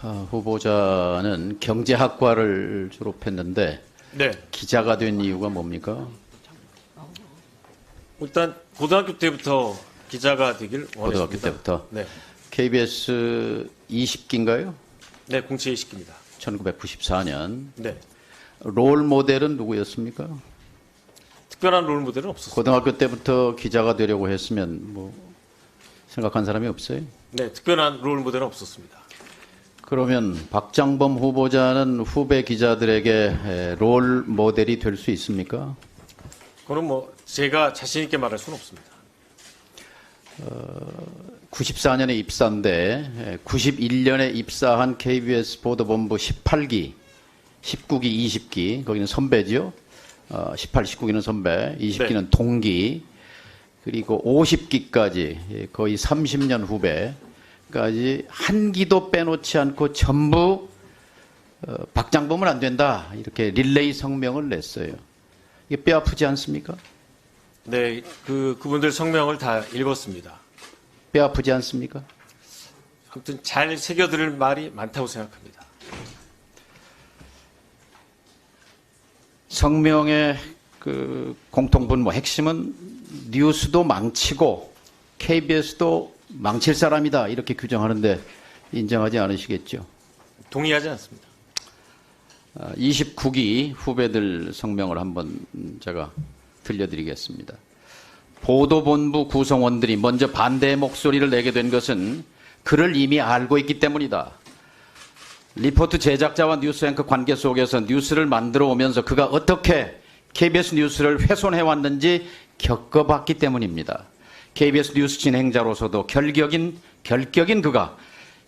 후보자는 경제학과를 졸업했는데 네. 기자가 된 이유가 뭡니까? 일단 고등학교 때부터 기자가 되길 원했습니다. 고등학교 때부터. 네. KBS 20기인가요? 네, 공채 시킵니다. 1994년. 네. 롤 모델은 누구였습니까? 특별한 롤 모델은 없었어요. 고등학교 때부터 기자가 되려고 했으면 뭐 생각한 사람이 없어요? 네, 특별한 롤 모델은 없었습니다. 그러면 박장범 후보자는 후배 기자들에게 롤 모델이 될 수 있습니까? 그건 뭐 제가 자신 있게 말할 수는 없습니다. 94년에 입사인데 91년에 입사한 KBS 보도본부 18기, 19기, 20기 거기는 선배죠. 18, 19기는 선배, 20기는 네. 동기, 그리고 50기까지 거의 30년 후배까지 한 기도 빼놓지 않고 전부 박장범은 안 된다 이렇게 릴레이 성명을 냈어요. 이게 뼈 아프지 않습니까? 네, 그분들 성명을 다 읽었습니다. 뼈 아프지 않습니까? 아무튼 잘 새겨들을 말이 많다고 생각합니다. 성명의 그 공통분모 핵심은 뉴스도 망치고 KBS도 망칠 사람이다 이렇게 규정하는데 인정하지 않으시겠죠? 동의하지 않습니다. 29기 후배들 성명을 한번 제가 들려드리겠습니다. 보도본부 구성원들이 먼저 반대의 목소리를 내게 된 것은 그를 이미 알고 있기 때문이다. 리포트 제작자와 뉴스 앵커 관계 속에서 뉴스를 만들어 오면서 그가 어떻게 KBS 뉴스를 훼손해왔는지 겪어봤기 때문입니다. KBS 뉴스 진행자로서도 결격인 그가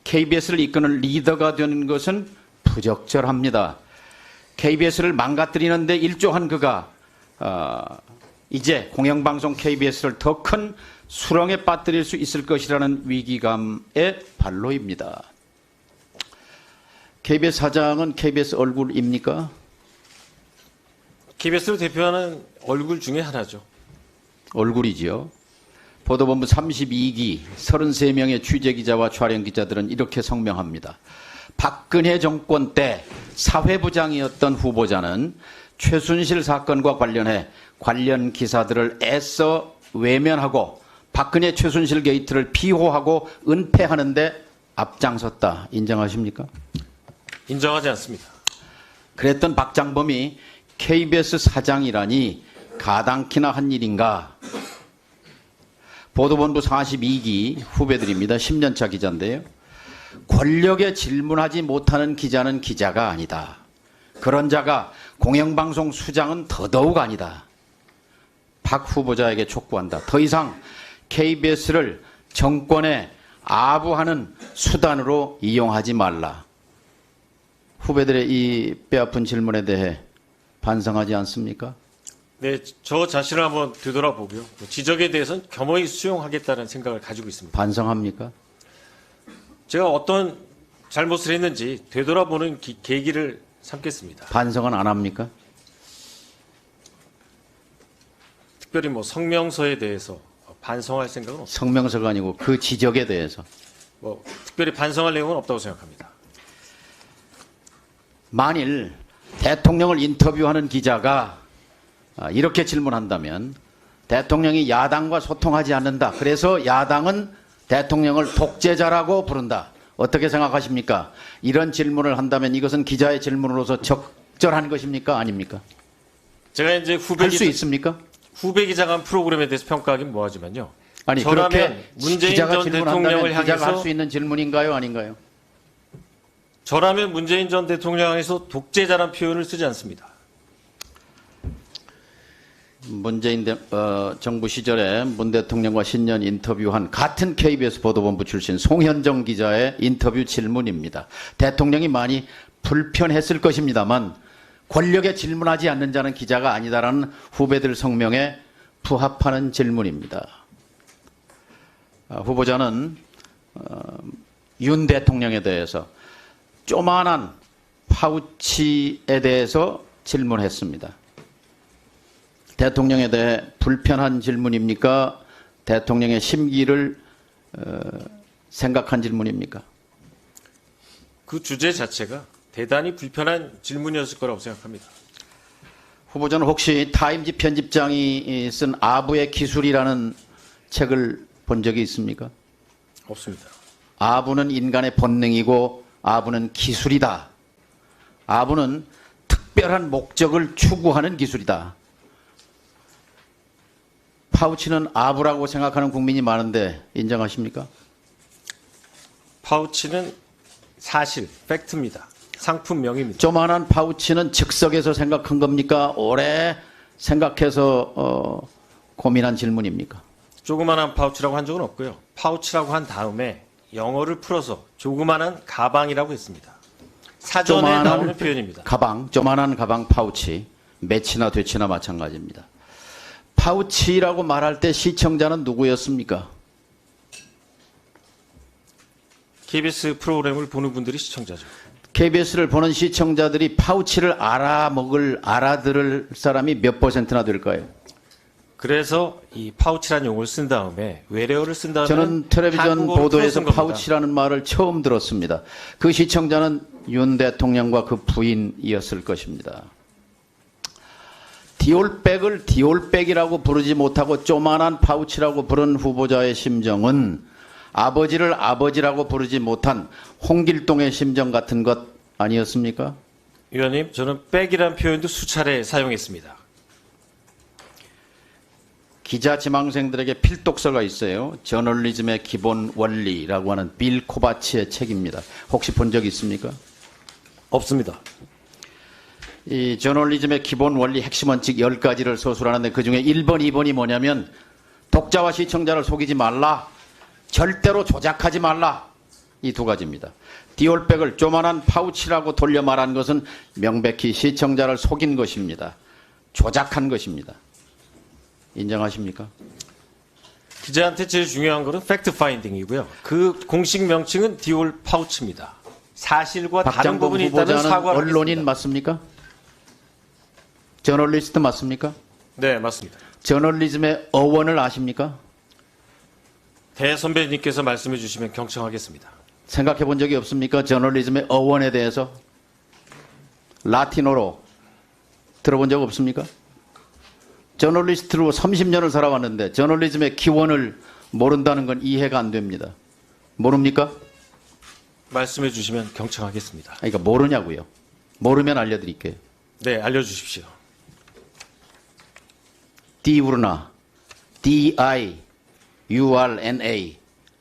KBS를 이끄는 리더가 되는 것은 부적절합니다. KBS를 망가뜨리는데 일조한 그가 이제 공영방송 KBS를 더 큰 수렁에 빠뜨릴 수 있을 것이라는 위기감의 발로입니다. KBS 사장은 KBS 얼굴입니까? KBS를 대표하는 얼굴 중에 하나죠. 얼굴이지요. 보도본부 32기 33명의 취재기자와 촬영기자들은 이렇게 성명합니다. 박근혜 정권 때 사회부장이었던 후보자는 최순실 사건과 관련해 관련 기사들을 애써 외면하고 박근혜 최순실 게이트를 비호하고 은폐하는 데 앞장섰다. 인정하십니까? 인정하지 않습니다. 그랬던 박장범이 KBS 사장이라니 가당키나 한 일인가? 보도본부 42기 후배들입니다. 10년차 기자인데요. 권력에 질문하지 못하는 기자는 기자가 아니다. 그런 자가 공영방송 수장은 더더욱 아니다. 박 후보자에게 촉구한다. 더 이상 KBS를 정권에 아부하는 수단으로 이용하지 말라. 후배들의 이 뼈아픈 질문에 대해 반성하지 않습니까? 네, 저 자신을 한번 되돌아보고요. 지적에 대해서는 겸허히 수용하겠다는 생각을 가지고 있습니다. 반성합니까? 제가 어떤 잘못을 했는지 되돌아보는 계기를 삼겠습니다. 반성은 안 합니까? 특별히 뭐 성명서에 대해서 반성할 생각은 없습니다. 성명서가 아니고 그 지적에 대해서. 뭐 특별히 반성할 내용은 없다고 생각합니다. 만일 대통령을 인터뷰하는 기자가 이렇게 질문한다면 대통령이 야당과 소통하지 않는다. 그래서 야당은 대통령을 독재자라고 부른다. 어떻게 생각하십니까? 이런 질문을 한다면 이것은 기자의 질문으로서 적절한 것입니까? 아닙니까? 제가 이제 할 수 있습니까? 후배 기자가 한 프로그램에 대해서 평가하긴 뭐하지만요. 아니 저라면 그렇게 문재인 기자가 전 대통령을 질문한다면 기자가 할 향해서 수 있는 질문인가요? 아닌가요? 저라면 문재인 전 대통령 향해서 독재자란 표현을 쓰지 않습니다. 문재인 정부 시절에 문 대통령과 신년 인터뷰한 같은 KBS 보도본부 출신 송현정 기자의 인터뷰 질문입니다. 대통령이 많이 불편했을 것입니다만 권력에 질문하지 않는 자는 기자가 아니다라는 후배들 성명에 부합하는 질문입니다. 후보자는 윤 대통령에 대해서 조만한 파우치에 대해서 질문했습니다. 대통령에 대해 불편한 질문입니까? 대통령의 심기를 생각한 질문입니까? 그 주제 자체가 대단히 불편한 질문이었을 거라고 생각합니다. 후보자는 혹시 타임지 편집장이 쓴 아부의 기술이라는 책을 본 적이 있습니까? 없습니다. 아부는 인간의 본능이고 아부는 기술이다. 아부는 특별한 목적을 추구하는 기술이다. 파우치는 아부라고 생각하는 국민이 많은데 인정하십니까? 파우치는 사실, 팩트입니다. 상품명입니다. 조만한 파우치는 즉석에서 생각한 겁니까? 오래 생각해서 고민한 질문입니까? 조그만한 파우치라고 한 적은 없고요. 파우치라고 한 다음에 영어를 풀어서 조그만한 가방이라고 했습니다. 사전에 나오는 표현입니다. 가방, 조만한 가방 파우치, 매치나 되치나 마찬가지입니다. 파우치라고 말할 때 시청자는 누구였습니까? KBS 프로그램을 보는 분들이 시청자죠. KBS를 보는 시청자들이 파우치를 알아들을 사람이 몇 %나 될까요? 그래서 이 파우치라는 용어를 쓴 다음에 외래어를 쓴 다음에 저는 텔레비전 보도에서 파우치라는 말을 처음 들었습니다. 그 시청자는 윤 대통령과 그 부인이었을 것입니다. 디올백을 디올백이라고 부르지 못하고 조만한 파우치라고 부른 후보자의 심정은 아버지를 아버지라고 부르지 못한 홍길동의 심정 같은 것 아니었습니까? 위원님, 저는 백이라는 표현도 수차례 사용했습니다. 기자 지망생들에게 필독서가 있어요. 저널리즘의 기본 원리라고 하는 빌 코바치의 책입니다. 혹시 본 적 있습니까? 없습니다. 이 저널리즘의 기본 원리 핵심 원칙 10가지를 서술하는데 그중에 1번, 2번이 뭐냐면 독자와 시청자를 속이지 말라. 절대로 조작하지 말라. 이 두 가지입니다. 디올백을 조만한 파우치라고 돌려 말한 것은 명백히 시청자를 속인 것입니다. 조작한 것입니다. 인정하십니까? 기자한테 제일 중요한 것은 팩트 파인딩이고요. 그 공식 명칭은 디올 파우치입니다. 사실과 다른 박장범 부분이 있다면 후보자는 사과하겠습니다. 언론인 맞습니까? 저널리스트 맞습니까? 네, 맞습니다. 저널리즘의 어원을 아십니까? 대선배님께서 말씀해 주시면 경청하겠습니다. 생각해 본 적이 없습니까? 저널리즘의 어원에 대해서 라틴어로 들어본 적 없습니까? 저널리스트로 30년을 살아왔는데 저널리즘의 기원을 모른다는 건 이해가 안 됩니다. 모릅니까? 말씀해 주시면 경청하겠습니다. 그러니까 모르냐고요. 모르면 알려드릴게요. 네, 알려주십시오. 디우르나, D-I-U-R-N-A,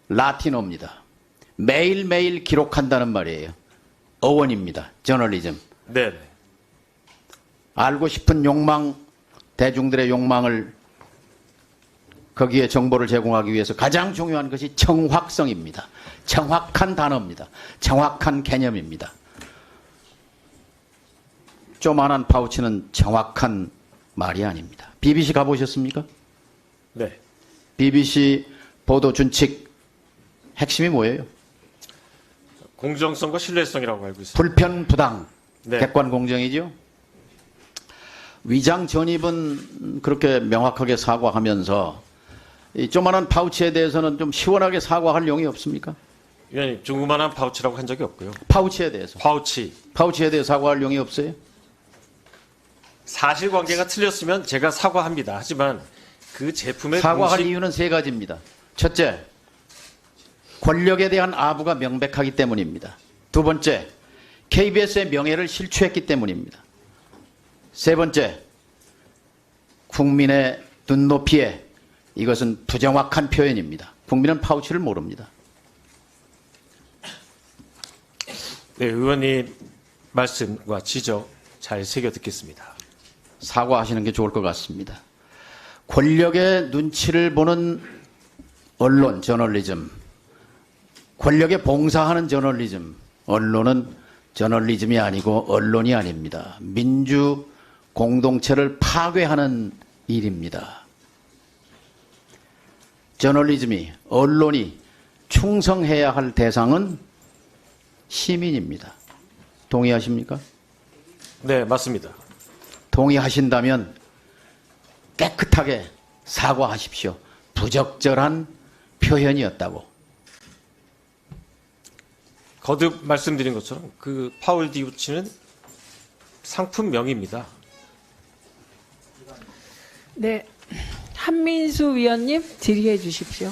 라틴어입니다. 매일매일 기록한다는 말이에요. 어원입니다. 저널리즘. 네. 알고 싶은 욕망, 대중들의 욕망을 거기에 정보를 제공하기 위해서 가장 중요한 것이 정확성입니다. 정확한 단어입니다. 정확한 개념입니다. 조만한 파우치는 정확한 말이 아닙니다. BBC 가보셨습니까? 네. BBC 보도 준칙 핵심이 뭐예요? 공정성과 신뢰성이라고 알고 있습니다. 불편, 부당, 네. 객관 공정이죠. 위장 전입은 그렇게 명확하게 사과하면서 이 조만한 파우치에 대해서는 좀 시원하게 사과할 용이 없습니까? 위원님, 조그만한 파우치라고 한 적이 없고요. 파우치에 대해서. 파우치에 대해 사과할 용이 없어요? 사실관계가 틀렸으면 제가 사과합니다. 하지만 그 제품의 사과할 공식... 이유는 세 가지입니다. 첫째, 권력에 대한 아부가 명백하기 때문입니다. 두 번째, KBS의 명예를 실추했기 때문입니다. 세 번째, 국민의 눈높이에 이것은 부정확한 표현입니다. 국민은 파우치를 모릅니다. 네, 의원님 말씀과 지적 잘 새겨 듣겠습니다. 사과하시는 게 좋을 것 같습니다. 권력의 눈치를 보는 언론, 저널리즘, 권력에 봉사하는 저널리즘, 언론은 저널리즘이 아니고 언론이 아닙니다. 민주 공동체를 파괴하는 일입니다. 저널리즘이, 언론이 충성해야 할 대상은 시민입니다. 동의하십니까? 네, 맞습니다. 동의하신다면 깨끗하게 사과하십시오. 부적절한 표현이었다고. 거듭 말씀드린 것처럼 그 파울 디우치는 상품명입니다. 네, 한민수 위원님 질의해 주십시오.